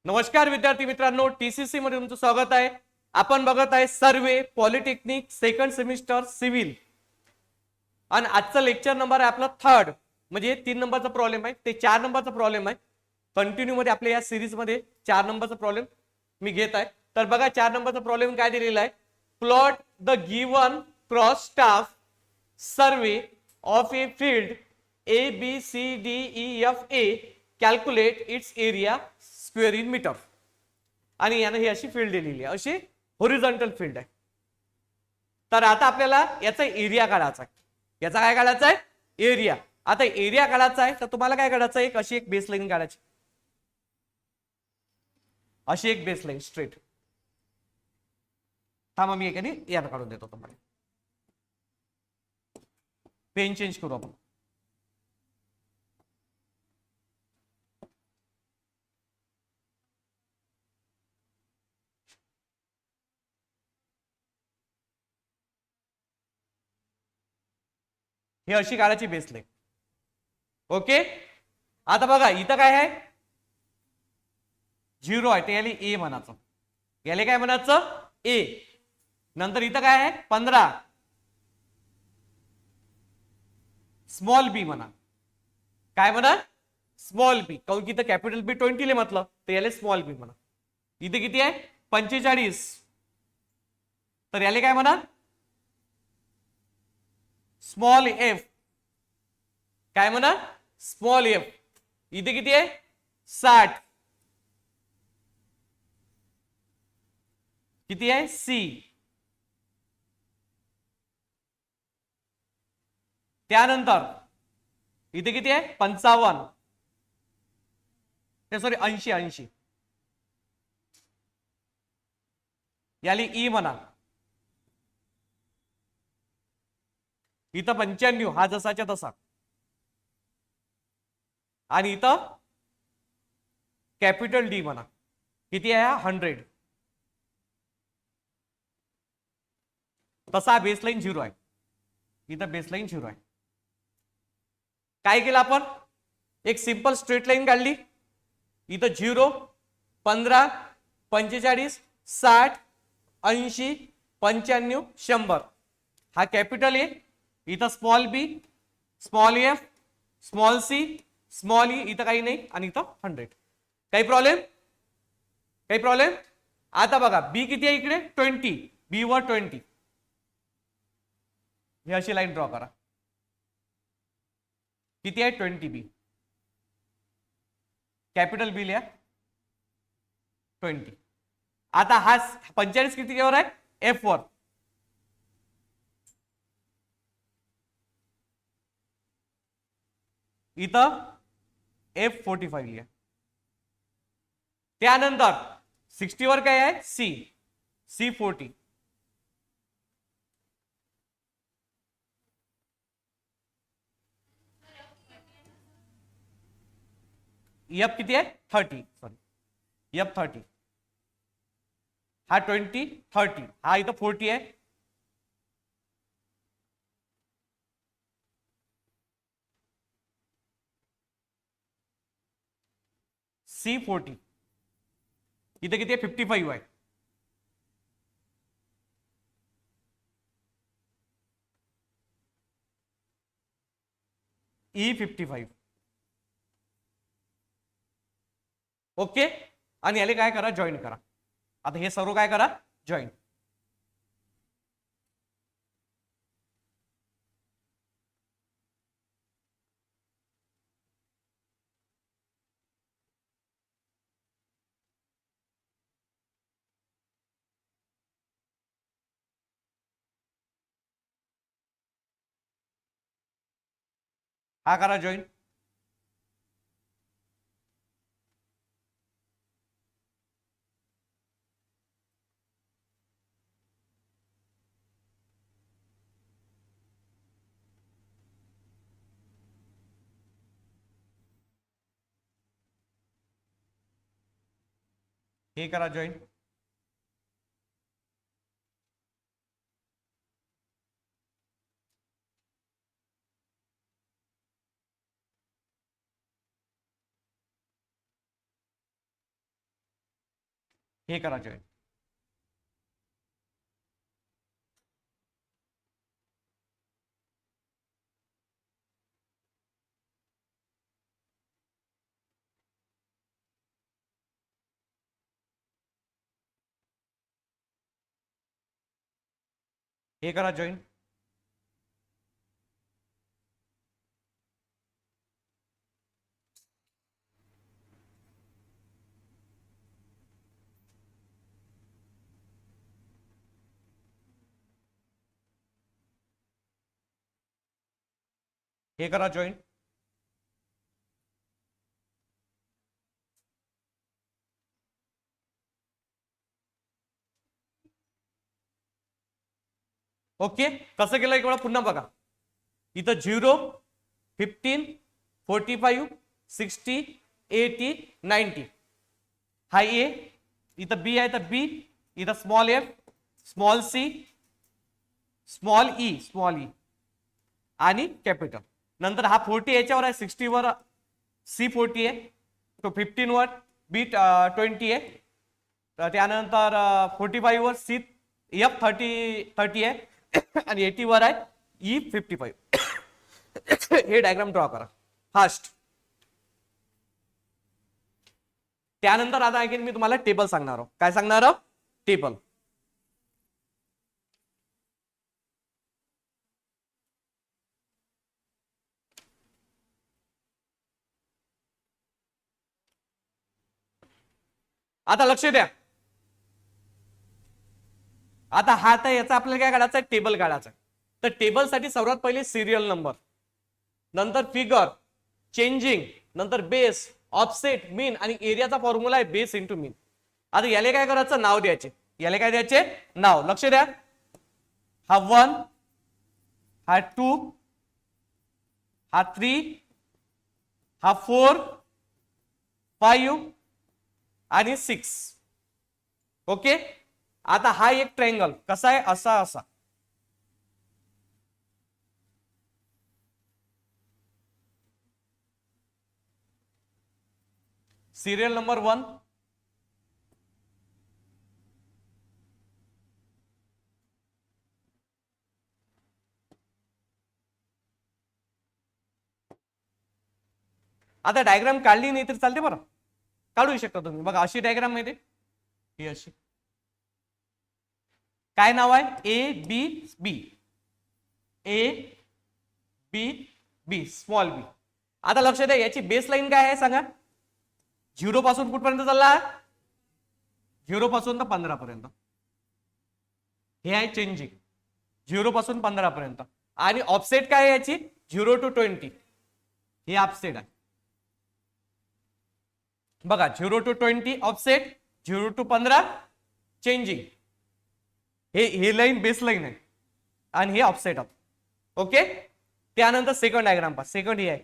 नमस्कार विद्यार्थी मित्रांनो, टीसीसी मध्ये तुमचं स्वागत आहे. आपण बघत आहे सर्वे पॉलिटेक्निक सेकंड सेमिस्टर सिव्हिल आणि आजचा लेक्चर नंबर आहे आपला थर्ड. म्हणजे 3 नंबरचा प्रॉब्लेम आहे, ते 4 नंबरचा प्रॉब्लेम आहे. कंटिन्यू मध्ये आपल्या या सिरीज मध्ये 4 नंबरचा प्रॉब्लेम मी घेत आहे. तर बघा 4 नंबरचा प्रॉब्लेम काय दिलेला आहे. Plot the given cross staff survey of a field A B C D E F A, calculate its area square in meter. आणि यानं ही अशी फील्ड दिलेली आहे, अशी होरिझॉन्टल फील्ड आहे. तर आता आपल्याला याचा एरिया काढायचा आहे. याचा काय काढायचा आहे? एरिया. आता एरिया काढायचा आहे तर तुम्हाला काय काढायचं आहे? अशी एक बेस लाईन काढायची, अशी एक बेस लाईन स्ट्रेट. थांबा मी एकाने यानं काढून देतो तुम्हाला. पेन चेंज करू आपण. हे अशी काढायची बेस लाईन. ओके. आता बघा इथं काय आहे? 0 आहे, ते याला ए म्हणायचं. याला काय म्हणायचं? ए. नंतर इथं काय आहे? 15, स्मॉल बी म्हणा. काय म्हणा? स्मॉल बी. काऊन की इथं कॅपिटल बी 20 ले म्हटलं, तर याला स्मॉल बी म्हणा. इथे किती आहे? 45. तर याला काय म्हणा? Small F. काय म्हणा? Small F. इथे किती आहे? 60. किती आहे? सी. त्यानंतर इथे किती आहे? 55. सॉरी 80. याली ई म्हणा. इथं 95, हा जसाच्या तसा. आणि इथं कॅपिटल डी म्हणा. किती आहे? 100. तसा बेसलाईन 0 आहे. इथं बेसलाईन 0 आहे. काय केलं आपण? एक सिंपल स्ट्रेट लाईन काढली. इथं 0, 15, 45, 60, 80, 95, 100. हा कॅपिटल ए. इथं small B, small F, small C, small E. इथं काही नाही. आणि इथं 100. काही प्रॉब्लेम? काही प्रॉब्लेम? आता बघा बी किती आहे इकडे? 20. बी वर 20. ही अशी लाईन ड्रॉ करा. किती आहे? 20 बी. कॅपिटल बी लिहा 20. आता हा 45 कितीवर आहे? एफ वर. इथं F45 लिहा. त्यानंतर 60 वर काय आहे? सी. C40. एफ किती आहे? 30. Sorry F30. हा 20, 30. हा इथं 40 आहे. C40. इथे किती आहे? 55 आहे. E55. ओके. आणि याला काय करा? जॉईन करा. आता हे सर्व काय करा? जॉईन. हा करा जॉईन. हे करा जॉईन. हे करा जॉईन. हे करा जॉईन. हे करा जॉईन. ओके, कसं केलं एक वेळा पुन्हा बघा. इथं 0, 15, 45, 60, 80, 90 हा ए. इथं बी आहे तर बी. इथं small F, small C, small E आणि कॅपिटल. नंतर हा 40 याच्यावर आहे, 60 वर सी 40 आहे, तो 15 वर बी 20 आहे, त्यानंतर 45 वर सी एफ 30 आहे आणि 80 वर आहे ई 55. हे डायग्राम ड्रॉ करा फास्ट. त्यानंतर आता ऐकेन मी तुम्हाला टेबल सांगणार आहोत. काय सांगणार आहोत? टेबल. आता लक्ष द्या. आता हा तर याचा आपल्याला काय काढायचा आहे? टेबल काढायचा. तर टेबल साठी सर्वात पहिले सिरियल नंबर, नंतर फिगर, चेंजिंग, नंतर बेस, ऑफसेट, मीन आणि एरियाचा फॉर्म्युला आहे बेस इंटू मीन. आता याला काय करायचं? नाव द्यायचे. याला काय द्यायचे? नाव. लक्ष द्या. हा 1, हा 2, हा 3, हा 4, 5 आणि 6. ओके. आता हा एक ट्रायंगल कसा आहे? असा असा. सिरियल नंबर 1, आता डायग्राम काढली नाही तर चालते बरं, काढू शकता तुम्ही. बघा अशी डायग्राम माहिती, ही अशी. काय नाव आहे? A B B, A B B, small B. आता लक्ष द्या, याची बेस लाईन काय आहे सांगा? 0 पासून कुठपर्यंत चालला? 0 पासून तर 15 पर्यंत. हे आहे चेंजिंग 0 पासून 15 पर्यंत. आणि ऑफसेट काय आहे याची? 0 to 20. हे ऑफसेट आहे बघा. 0 to 20 ऑफसेट, 0 to 15 चेंजिंग. हे लाईन बेस लाईन आहे आणि हे ऑफसेट आहे. ओके. त्यानंतर सेकंड डायग्राम पहा. सेकंड हे आहे.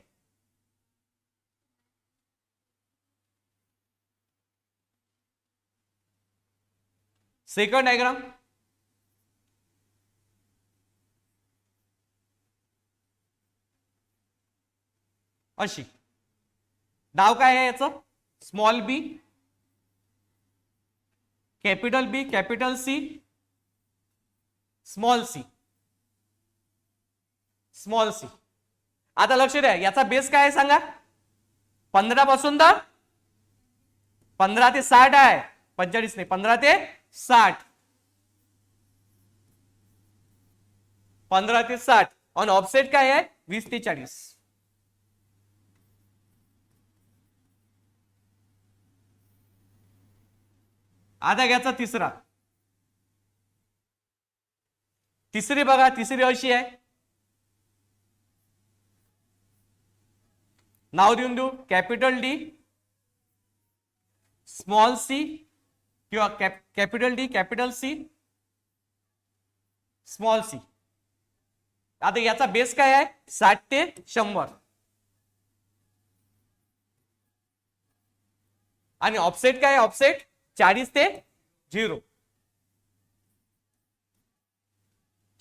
सेकंड डायग्राम अशी. नाव काय आहे याचं? Small B, capital B, capital C, small C, small C. आता लक्ष द्या, याचा बेस काय आहे सांगा? 15 पासून तर 15 ते 60 आहे. 45 नाही, 15 ते 60. 15 ते 60. आणि ऑफसेट काय आहे? 20 ते 40. आता घ्यायचा तिसरा. तिसरी बघा, तिसरी अशी आहे. नाव देऊन देऊ, कॅपिटल डी, स्मॉल सी किंवा capital D, capital C, small C. आता याचा बेस काय आहे? 60 ते 100. आणि ऑफसेट काय आहे? ऑफसेट 40 ते 0.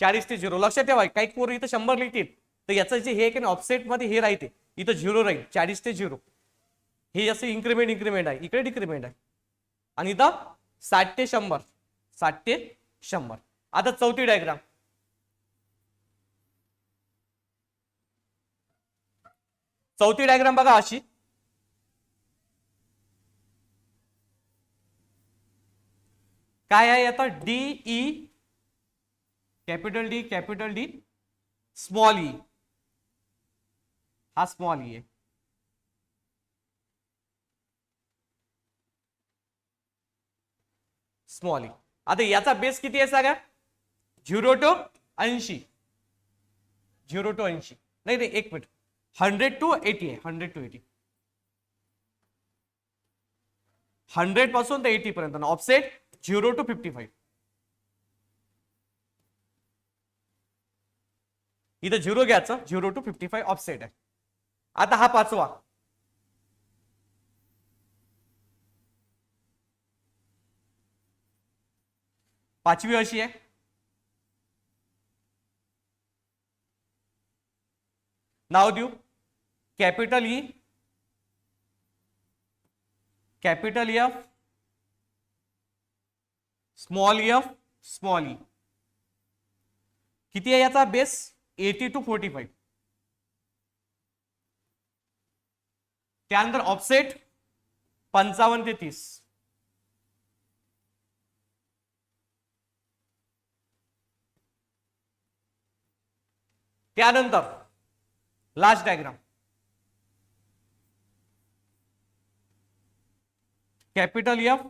40 ते 0. लक्षात ठेवा, काही पोरं इथं 100 लिहितील तर याचं जे हे ऑफसेट मध्ये हे राहते, इथं 0 राहील. 40 ते 0 हे असं इन्क्रीमेंट आहे, इकडे डिक्रीमेंट आहे. आणि इथं 60 ते 100, 60 ते 100. आता चौथी डायग्राम. चौथी डायग्राम बघा अशी. काय आहे आता? DE, capital D, small E. हा स्मॉल ई आहे. Small E. आता याचा बेस किती आहे सांगा? 0 to 80. 0 to 80 नाही, एक मिनिट, 100 to 80 आहे. 100 to 80, 100 पासून ते 80 पर्यंत. Offset 0 to 55. इथं 0 घ्यायचं, 0 to 55 ऑफसेट आहे. आता हा पाचवा. पाचवी अशी आहे. नाव देऊ capital E, capital F, small F, small E. किती आहे याचा बेस? 80 to 45. त्यानंतर ऑफसेट 55 ते 30. त्यानंतर last diagram. Capital F,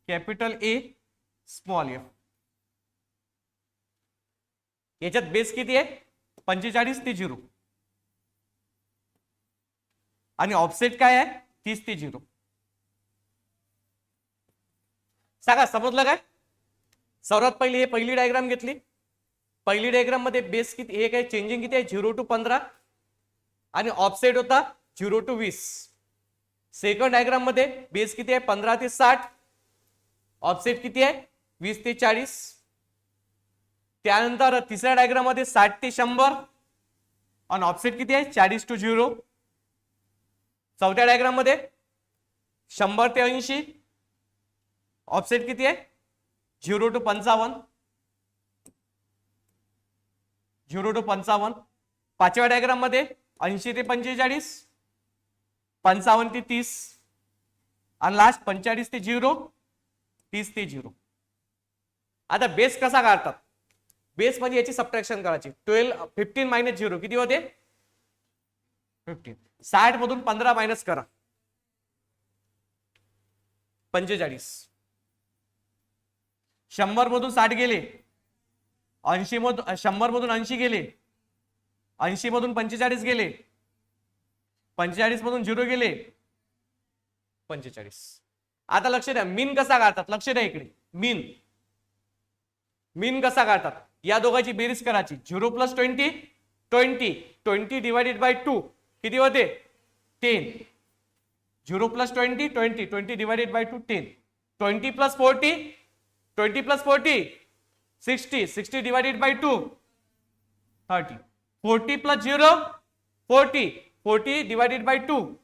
capital ए, स्मॉल एफ. याच्यात बेस किती आहे? 45 ते 0. आणि ऑफसेट काय आहे? 30 ते 0. सांगा समजलं काय? सर्वात पहिली पहिली डायग्राम घेतली. पहिली डायग्राम मध्ये बेस किती, हे काय चेंजिंग किती आहे? 0 to 15 आणि ऑफसेट होता 0 to 20. सेकंड डायग्राम मध्ये बेस किती आहे? 15 ते 60. ऑफसेट किती आहे? 20 ते 40. त्यानंतर तिसऱ्या डायग्राम मध्ये 60 ते 100 आणि ऑफसेट किती आहे? 40 to 0. चौथ्या डायग्राम मध्ये 100 ते 80. ऑफसेट किती आहे? 0 to 55. 0 to 55. पाचव्या डायग्राम मध्ये 80 ते 45, 55 ते 30 आणि लास्ट 45 ते 0, 30 ते 0. आता बेस कसा काढतात? बेस म्हणजे याची सबट्रॅक्शन करायची. 15 मायनस 0 किती होते? 15. 60 मधून 15 मायनस करा, 45. 100 मधून 60 गेले, 80 मधून 100 मधून 80 गेले, 80 मधून 45 गेले, 45 मधून 0 गेले, 45. आता लक्ष द्या, मीन कसा काढतात? लक्ष द्या इकडे. मीन कसा काढतात? या दोघांची बेरीज करायची. 0 plus 20, 20. 20 डिवाइडेड बाय 2 किती होते? 10. 0 plus 20, 20. 20 divided by 2, 10. 20 plus 40, 20 plus 40, 60. 60 divided by 2, 30. 40 plus 0, 40. 40 divided by 2.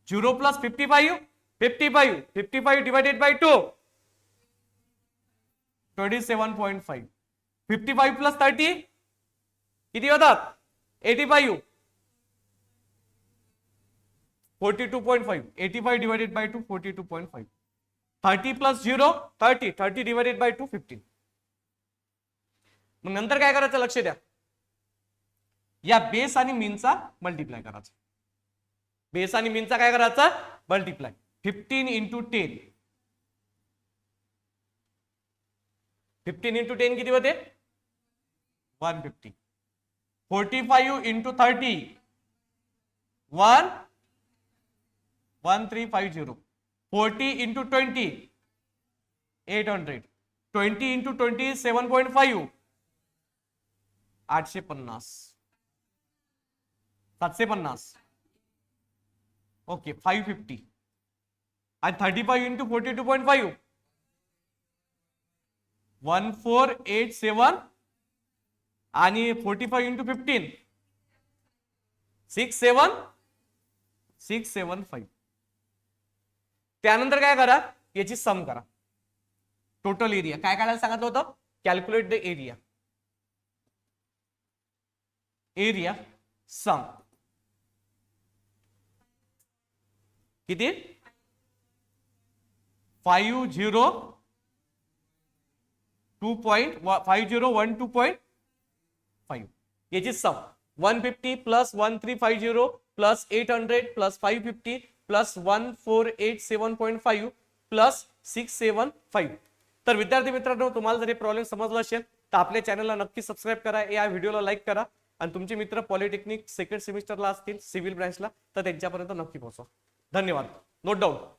0 plus 55, 55. 55 divided by 2, 27.5. 55 plus 30 किती होतात? 85. 42.5. 85 divided by 2, 42.5. 30 plus 0, 30. 30 divided by 2, 15. मग नंतर काय करायचं? लक्ष द्या, या बेस आणि मीनचा मल्टिप्लाय करायचा. बेस आणि मीनचा काय करायचा? मल्टिप्लाय. 15 into 10. 15 into 10 किती होते? 150. 45 into 30, 1350. 40 into 20, 800. 20 into 20 is 7.5, 850. 750. Okay, 550. आणि 35 into 42.5, 1487. आणि 45 into 15, 675. त्यानंतर काय करा? याची सम करा. टोटल एरिया काय काढायला सांगितलं होतं, calculate the area. Area some किती 502.501.5 याची सम 150 plus 1350 plus 800 plus 550 plus 1487.5 plus 675. तर विद्यार्थी मित्रांनो, तुम्हाला जर हे प्रॉब्लेम समजला असेल तर आपल्या चॅनलला नक्की सबस्क्राईब करा, या व्हिडिओला लाईक करा आणि तुमचे मित्र पॉलिटेक्निक सेकंड सेमिस्टरला असतील सिव्हिल ब्रँचला तर त्यांच्यापर्यंत नक्की पोहोचवा. धन्यवाद. Note down.